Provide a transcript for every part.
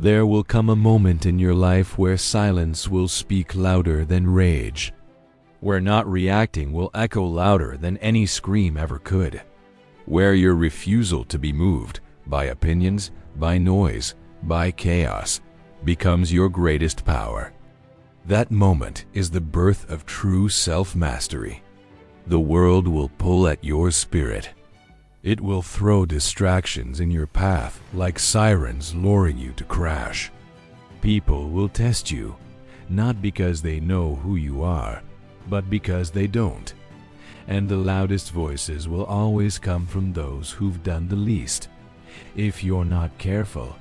There will come a moment in your life where silence will speak louder than rage, where not reacting will echo louder than any scream ever could, where your refusal to be moved by opinions, by noise, by chaos becomes your greatest power. That moment is the birth of true self-mastery. The world will pull at your spirit. It will throw distractions in your path like sirens luring you to crash. People will test you, not because they know who you are, but because they don't. And the loudest voices will always come from those who've done the least. If you're not careful,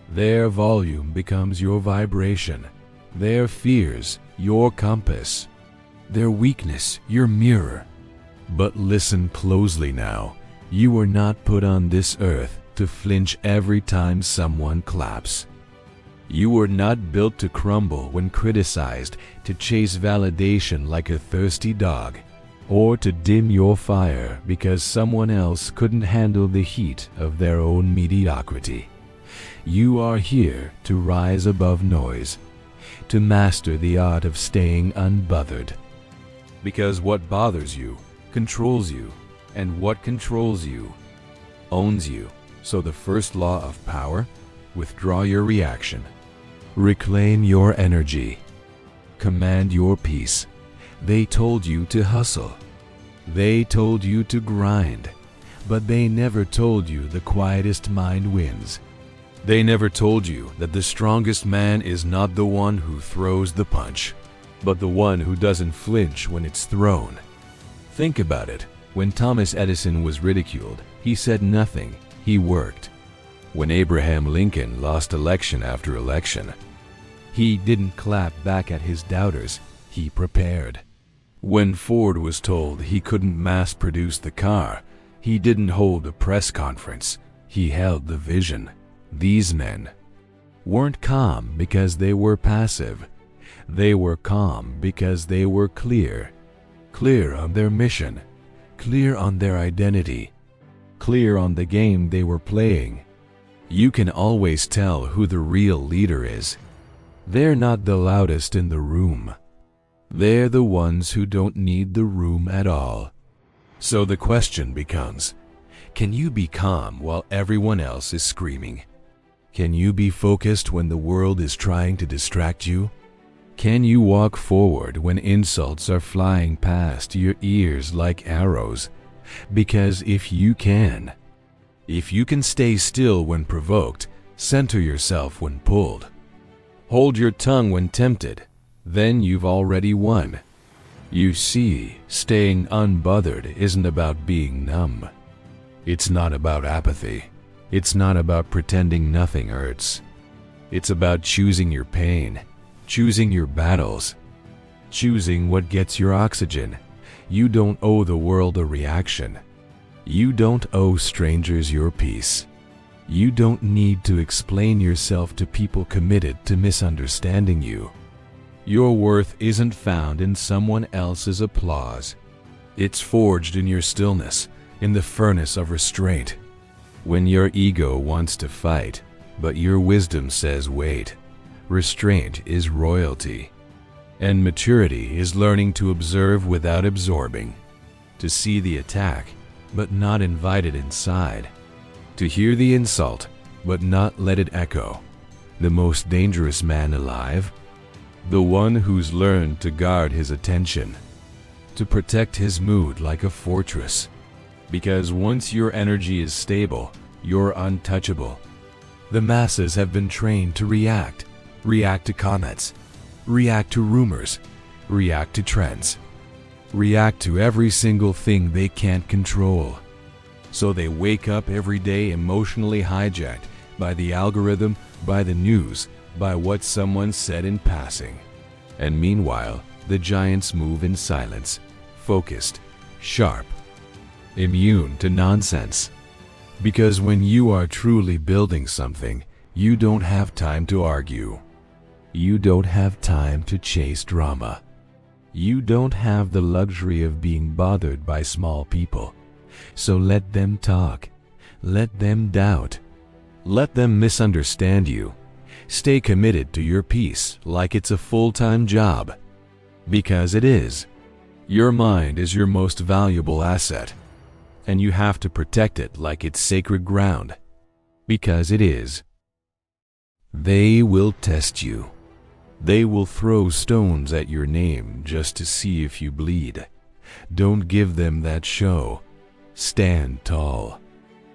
their volume becomes your vibration, their fears your compass, their weakness your mirror. But listen closely now. You were not put on this earth to flinch every time someone claps. You were not built to crumble when criticized, to chase validation like a thirsty dog, or to dim your fire because someone else couldn't handle the heat of their own mediocrity. You are here to rise above noise, to master the art of staying unbothered. Because what bothers you controls you, and what controls you owns you. So the first law of power: withdraw your reaction. Reclaim your energy. Command your peace. They told you to hustle. They told you to grind. But they never told you the quietest mind wins. They never told you that the strongest man is not the one who throws the punch, but the one who doesn't flinch when it's thrown. Think about it. When Thomas Edison was ridiculed, he said nothing, he worked. When Abraham Lincoln lost election after election, he didn't clap back at his doubters, he prepared. When Ford was told he couldn't mass-produce the car, he didn't hold a press conference, he held the vision. These men weren't calm because they were passive. They were calm because they were clear. Clear on their mission, clear on their identity, clear on the game they were playing. You can always tell who the real leader is. They're not the loudest in the room. They're the ones who don't need the room at all. So the question becomes, can you be calm while everyone else is screaming? Can you be focused when the world is trying to distract you? Can you walk forward when insults are flying past your ears like arrows? Because if you can stay still when provoked, center yourself when pulled, hold your tongue when tempted, then you've already won. You see, staying unbothered isn't about being numb. It's not about apathy. It's not about pretending nothing hurts. It's about choosing your pain, choosing your battles, choosing what gets your oxygen. You don't owe the world a reaction. You don't owe strangers your peace. You don't need to explain yourself to people committed to misunderstanding you. Your worth isn't found in someone else's applause. It's forged in your stillness, in the furnace of restraint. When your ego wants to fight, but your wisdom says wait, restraint is royalty. And maturity is learning to observe without absorbing, to see the attack, but not invite it inside, to hear the insult, but not let it echo. The most dangerous man alive? The one who's learned to guard his attention, to protect his mood like a fortress. Because once your energy is stable, you're untouchable. The masses have been trained to react to comments, react to rumors, react to trends, react to every single thing they can't control. So they wake up every day emotionally hijacked by the algorithm, by the news, by what someone said in passing. And meanwhile, the giants move in silence, focused, sharp, immune to nonsense. Because when you are truly building something, you don't have time to argue. You don't have time to chase drama. You don't have the luxury of being bothered by small people. So let them talk. Let them doubt. Let them misunderstand you. Stay committed to your peace like it's a full-time job. Because it is. Your mind is your most valuable asset, and you have to protect it like it's sacred ground. Because it is. They will test you. They will throw stones at your name just to see if you bleed. Don't give them that show. Stand tall.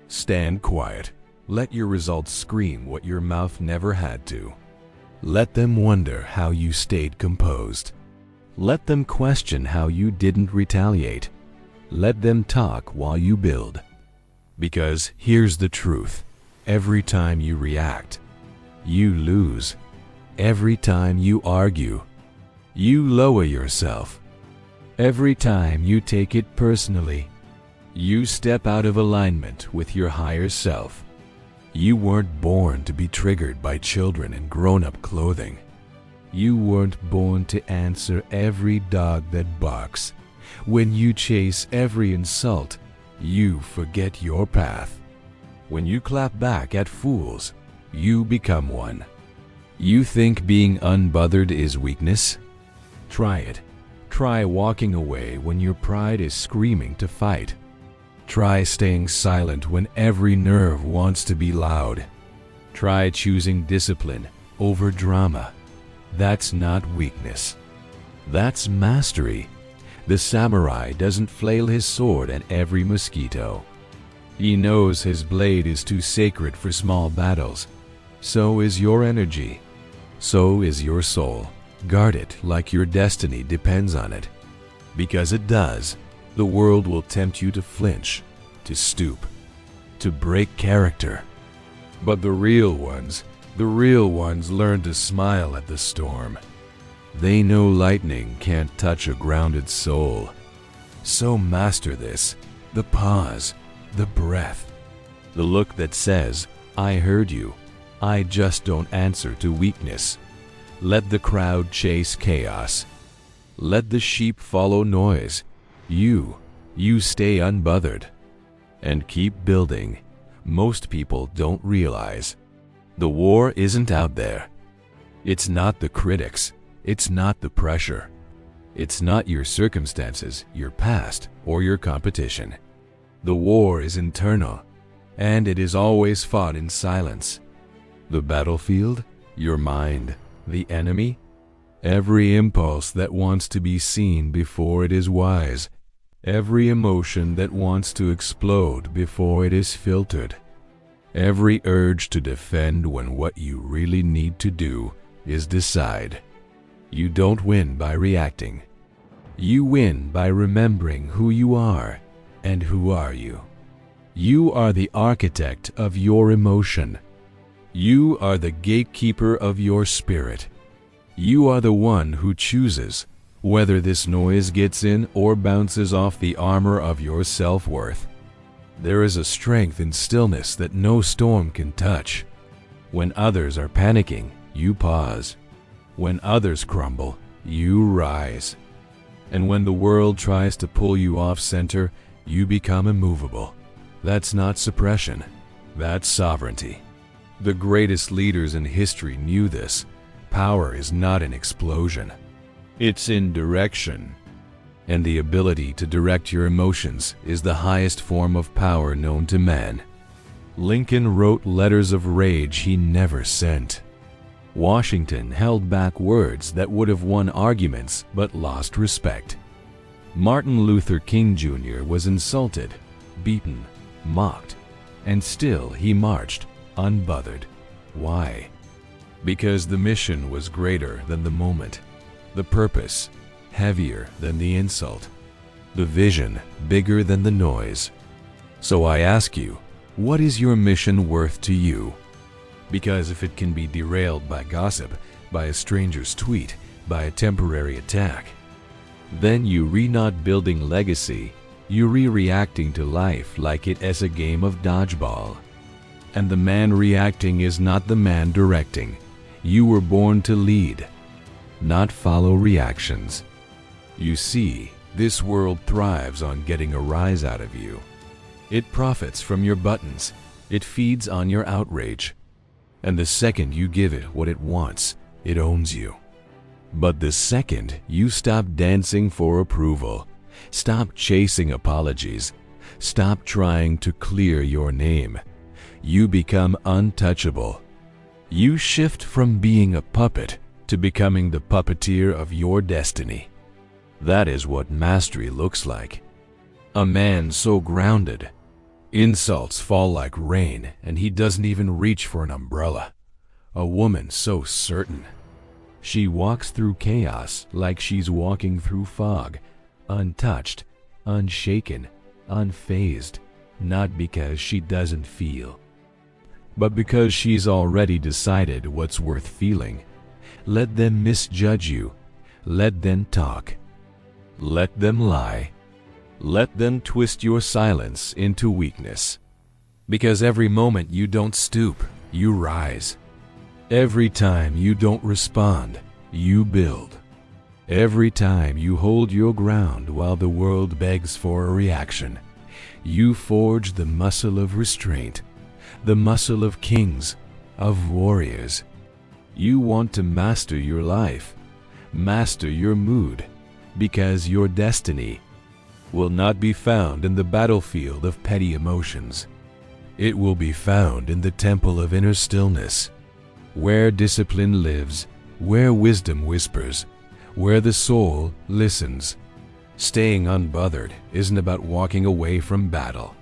Stand quiet. Let your results scream what your mouth never had to. Let them wonder how you stayed composed. Let them question how you didn't retaliate. Let them talk while you build. Because here's the truth. Every time you react, you lose. Every time you argue, you lower yourself. Every time you take it personally, you step out of alignment with your higher self. You weren't born to be triggered by children in grown-up clothing. You weren't born to answer every dog that barks. When you chase every insult, you forget your path. When you clap back at fools, you become one. You think being unbothered is weakness? Try it. Try walking away when your pride is screaming to fight. Try staying silent when every nerve wants to be loud. Try choosing discipline over drama. That's not weakness. That's mastery. The samurai doesn't flail his sword at every mosquito. He knows his blade is too sacred for small battles. So is your energy. So is your soul. Guard it like your destiny depends on it. Because it does. The world will tempt you to flinch, to stoop, to break character. But the real ones learn to smile at the storm. They know lightning can't touch a grounded soul. So master this, the pause, the breath, the look that says, I heard you, I just don't answer to weakness. Let the crowd chase chaos. Let the sheep follow noise. You stay unbothered. And keep building. Most people don't realize. The war isn't out there. It's not the critics. It's not the pressure. It's not your circumstances, your past, or your competition. The war is internal, and it is always fought in silence. The battlefield, your mind, the enemy, every impulse that wants to be seen before it is wise, every emotion that wants to explode before it is filtered, every urge to defend when what you really need to do is decide. You don't win by reacting. You win by remembering who you are. And who are you? You are the architect of your emotion. You are the gatekeeper of your spirit. You are the one who chooses whether this noise gets in or bounces off the armor of your self-worth. There is a strength in stillness that no storm can touch. When others are panicking, you pause. When others crumble, you rise. And when the world tries to pull you off center, you become immovable. That's not suppression. That's sovereignty. The greatest leaders in history knew this. Power is not an explosion. It's in direction. And the ability to direct your emotions is the highest form of power known to man. Lincoln wrote letters of rage he never sent. Washington held back words that would have won arguments but lost respect. Martin Luther King Jr. was insulted, beaten, mocked, and still he marched, unbothered. Why? Because the mission was greater than the moment, the purpose heavier than the insult, the vision bigger than the noise. So I ask you, what is your mission worth to you? Because if it can be derailed by gossip, by a stranger's tweet, by a temporary attack, then you not building legacy, you reacting to life like it is a game of dodgeball. And the man reacting is not the man directing. You were born to lead, not follow reactions. You see, this world thrives on getting a rise out of you. It profits from your buttons. It feeds on your outrage. And the second you give it what it wants, it owns you. But the second you stop dancing for approval, stop chasing apologies, stop trying to clear your name, you become untouchable. You shift from being a puppet to becoming the puppeteer of your destiny. That is what mastery looks like. A man so grounded, insults fall like rain and he doesn't even reach for an umbrella. A woman so certain, she walks through chaos like she's walking through fog, untouched, unshaken, unfazed, not because she doesn't feel, but because she's already decided what's worth feeling. Let them misjudge you. Let them talk. Let them lie. Let them twist your silence into weakness. Because every moment you don't stoop, you rise. Every time you don't respond, you build. Every time you hold your ground while the world begs for a reaction, you forge the muscle of restraint, the muscle of kings, of warriors. You want to master your life, master your mood, because your destiny will not be found in the battlefield of petty emotions. It will be found in the temple of inner stillness, where discipline lives, where wisdom whispers, where the soul listens. Staying unbothered isn't about walking away from battle.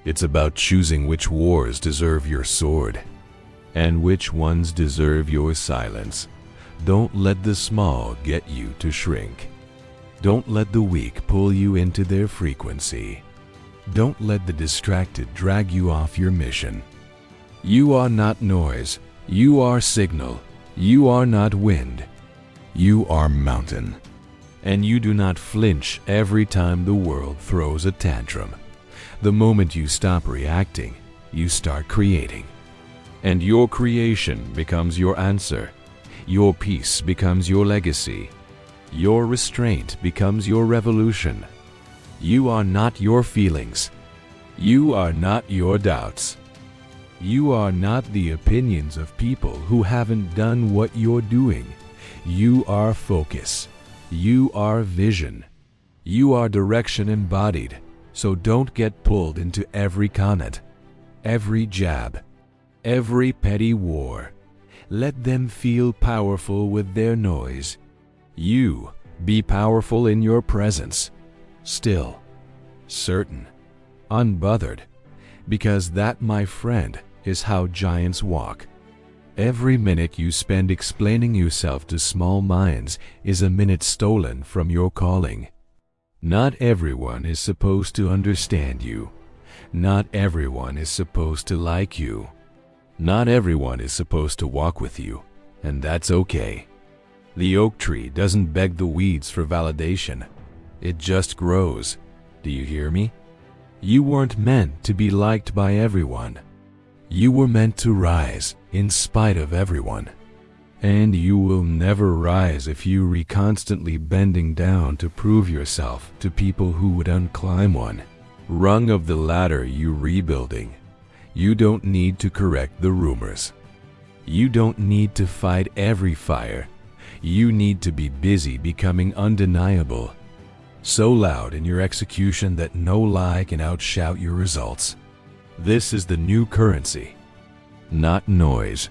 It's about choosing which wars deserve your sword and which ones deserve your silence. Don't let the small get you to shrink. Don't let the weak pull you into their frequency. Don't let the distracted drag you off your mission. You are not noise. You are signal. You are not wind. You are mountain. And you do not flinch every time the world throws a tantrum. The moment you stop reacting, you start creating. And your creation becomes your answer. Your peace becomes your legacy. Your restraint becomes your revolution. You are not your feelings. You are not your doubts. You are not the opinions of people who haven't done what you're doing. You are focus. You are vision. You are direction embodied. So don't get pulled into every comment, every jab, every petty war. Let them feel powerful with their noise. You be powerful in your presence, still, certain, unbothered, because that, my friend, is how giants walk. Every minute you spend explaining yourself to small minds is a minute stolen from your calling. Not everyone is supposed to understand you. Not everyone is supposed to like you. Not everyone is supposed to walk with you, and that's okay. The oak tree doesn't beg the weeds for validation. It just grows. Do you hear me? You weren't meant to be liked by everyone. You were meant to rise in spite of everyone. And you will never rise if you are constantly bending down to prove yourself to people who would unclimb one rung of the ladder you rebuilding. You don't need to correct the rumors. You don't need to fight every fire. You need to be busy becoming undeniable. So loud in your execution that no lie can outshout your results. This is the new currency. Not noise.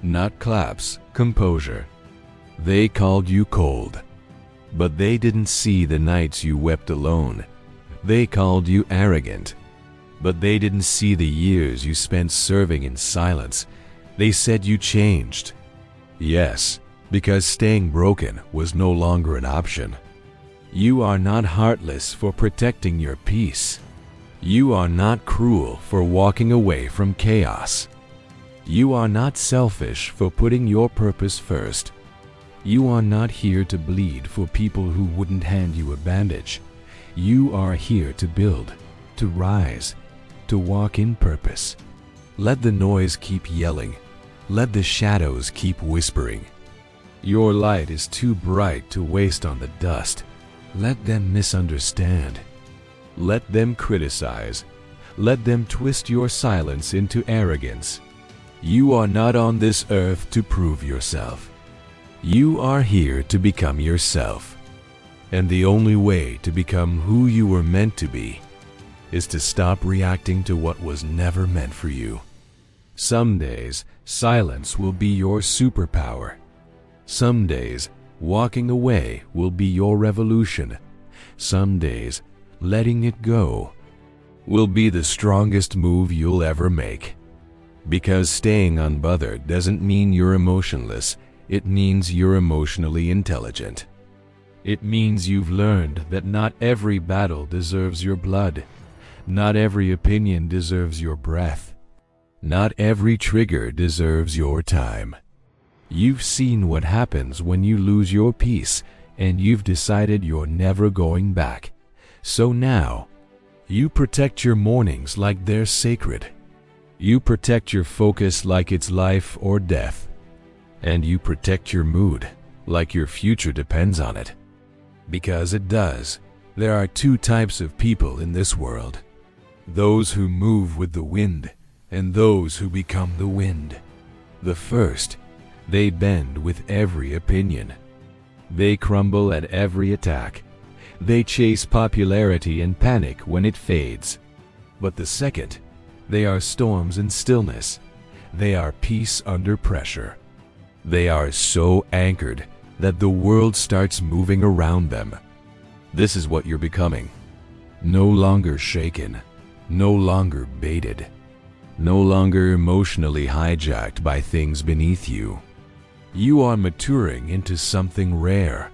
Not claps, composure. They called you cold. But they didn't see the nights you wept alone. They called you arrogant. But they didn't see the years you spent serving in silence. They said you changed. Yes, because staying broken was no longer an option. You are not heartless for protecting your peace. You are not cruel for walking away from chaos. You are not selfish for putting your purpose first. You are not here to bleed for people who wouldn't hand you a bandage. You are here to build, to rise, to walk in purpose. Let the noise keep yelling. Let the shadows keep whispering. Your light is too bright to waste on the dust. Let them misunderstand. Let them criticize. Let them twist your silence into arrogance. You are not on this earth to prove yourself. You are here to become yourself. And the only way to become who you were meant to be is to stop reacting to what was never meant for you. Some days, silence will be your superpower. Some days, walking away will be your revolution. Some days, letting it go will be the strongest move you'll ever make. Because staying unbothered doesn't mean you're emotionless, it means you're emotionally intelligent. It means you've learned that not every battle deserves your blood. Not every opinion deserves your breath. Not every trigger deserves your time. You've seen what happens when you lose your peace, and you've decided you're never going back. So now, you protect your mornings like they're sacred. You protect your focus like it's life or death. And you protect your mood like your future depends on it. Because it does. There are two types of people in this world. Those who move with the wind, and those who become the wind. The first, they bend with every opinion. They crumble at every attack. They chase popularity and panic when it fades. But the second, they are storms in stillness. They are peace under pressure. They are so anchored that the world starts moving around them. This is what you're becoming. No longer shaken, no longer baited, no longer emotionally hijacked by things beneath you. You are maturing into something rare,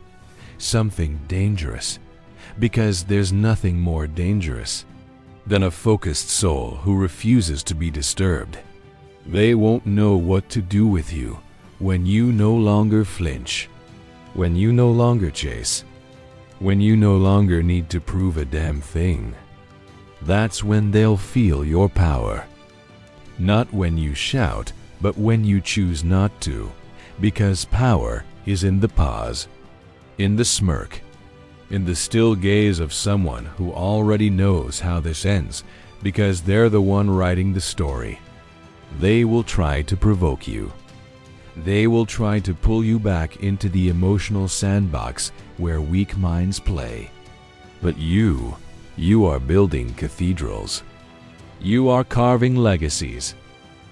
something dangerous, because there's nothing more dangerous than a focused soul who refuses to be disturbed. They won't know what to do with you when you no longer flinch, when you no longer chase, when you no longer need to prove a damn thing. That's when they'll feel your power. Not when you shout, but when you choose not to, because power is in the pause, in the smirk, in the still gaze of someone who already knows how this ends, because they're the one writing the story. They will try to provoke you. They will try to pull you back into the emotional sandbox where weak minds play. But you are building cathedrals. You are carving legacies.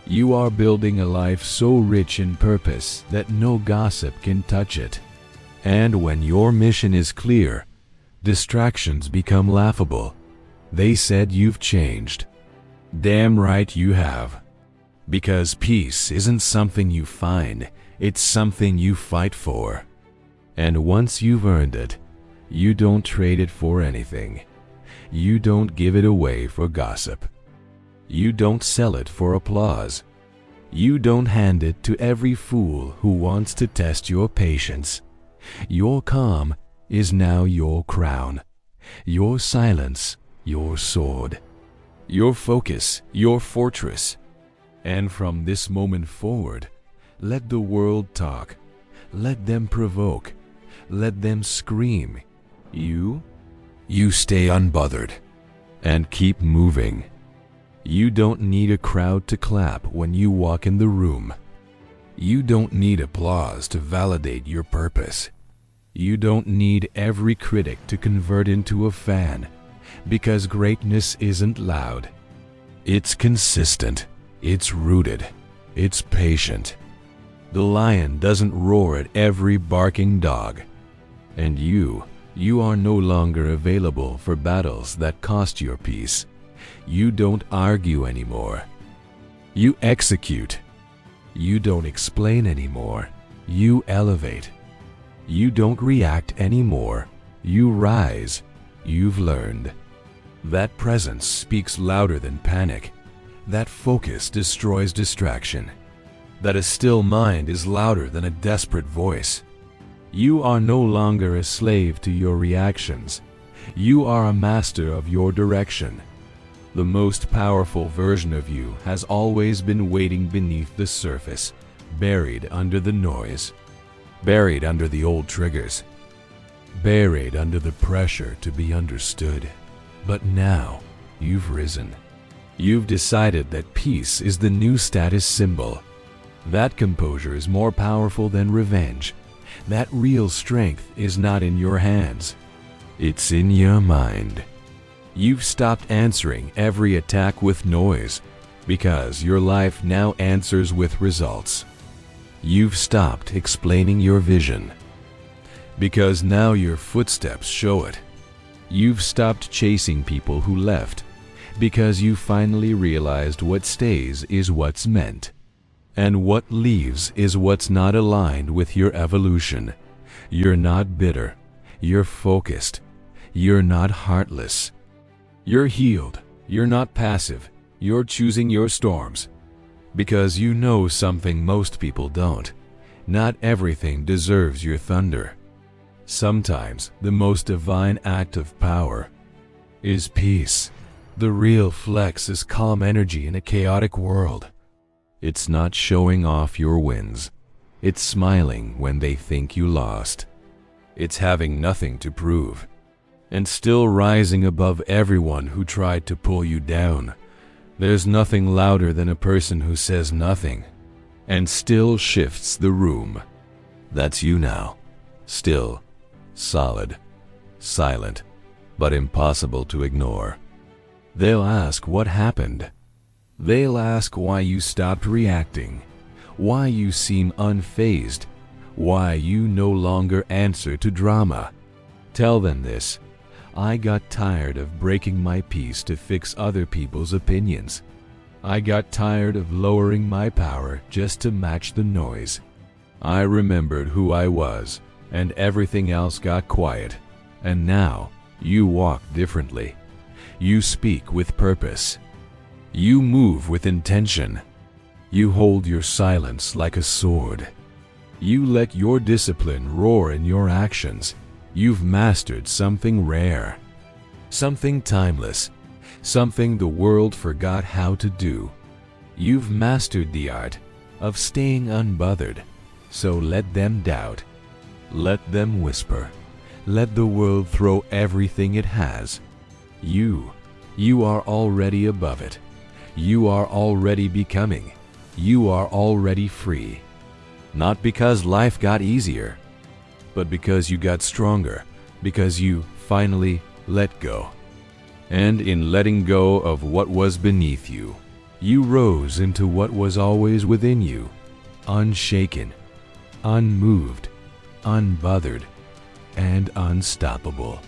You are building a life so rich in purpose that no gossip can touch it. And when your mission is clear, distractions become laughable. They said you've changed. Damn right you have. Because peace isn't something you find, it's something you fight for. And once you've earned it, you don't trade it for anything. You don't give it away for gossip. You don't sell it for applause. You don't hand it to every fool who wants to test your patience. Your calm is now your crown. Your silence, your sword. Your focus, your fortress. And from this moment forward, let the world talk. Let them provoke. Let them scream. You stay unbothered and keep moving. You don't need a crowd to clap when you walk in the room. You don't need applause to validate your purpose. You don't need every critic to convert into a fan, because greatness isn't loud. It's consistent. It's rooted. It's patient. The lion doesn't roar at every barking dog. And you are no longer available for battles that cost your peace. You don't argue anymore. You execute. You don't explain anymore. You elevate. You don't react anymore. You rise. You've learned. That presence speaks louder than panic. That focus destroys distraction. That a still mind is louder than a desperate voice. You are no longer a slave to your reactions. You are a master of your direction. The most powerful version of you has always been waiting beneath the surface, buried under the noise, buried under the old triggers, buried under the pressure to be understood. But now, you've risen. You've decided that peace is the new status symbol, That composure is more powerful than revenge. That real strength is not in your hands. It's in your mind. You've stopped answering every attack with noise, because your life now answers with results. You've stopped explaining your vision, because now your footsteps show it. You've stopped chasing people who left, because you finally realized what stays is what's meant, and what leaves is what's not aligned with your evolution. You're not bitter. You're focused. You're not heartless. You're healed. You're not passive. You're choosing your storms, because you know something most people don't. Not everything deserves your thunder. Sometimes the most divine act of power is peace. The real flex is calm energy in a chaotic world. It's not showing off your wins. It's smiling when they think you lost. It's having nothing to prove, and still rising above everyone who tried to pull you down. There's nothing louder than a person who says nothing and still shifts the room. That's you now. Still, solid, silent, but impossible to ignore. They'll ask what happened. They'll ask why you stopped reacting, why you seem unfazed, why you no longer answer to drama. Tell them this: I got tired of breaking my peace to fix other people's opinions. I got tired of lowering my power just to match the noise. I remembered who I was, and everything else got quiet. And now, you walk differently. You speak with purpose. You move with intention. You hold your silence like a sword. You let your discipline roar in your actions. You've mastered something rare, something timeless, something the world forgot how to do. You've mastered the art of staying unbothered. So let them doubt. Let them whisper. Let the world throw everything it has. You are already above it. You are already becoming. You are already free. Not because life got easier, but because you got stronger, because you finally let go. And in letting go of what was beneath you, you rose into what was always within you, unshaken, unmoved, unbothered, and unstoppable.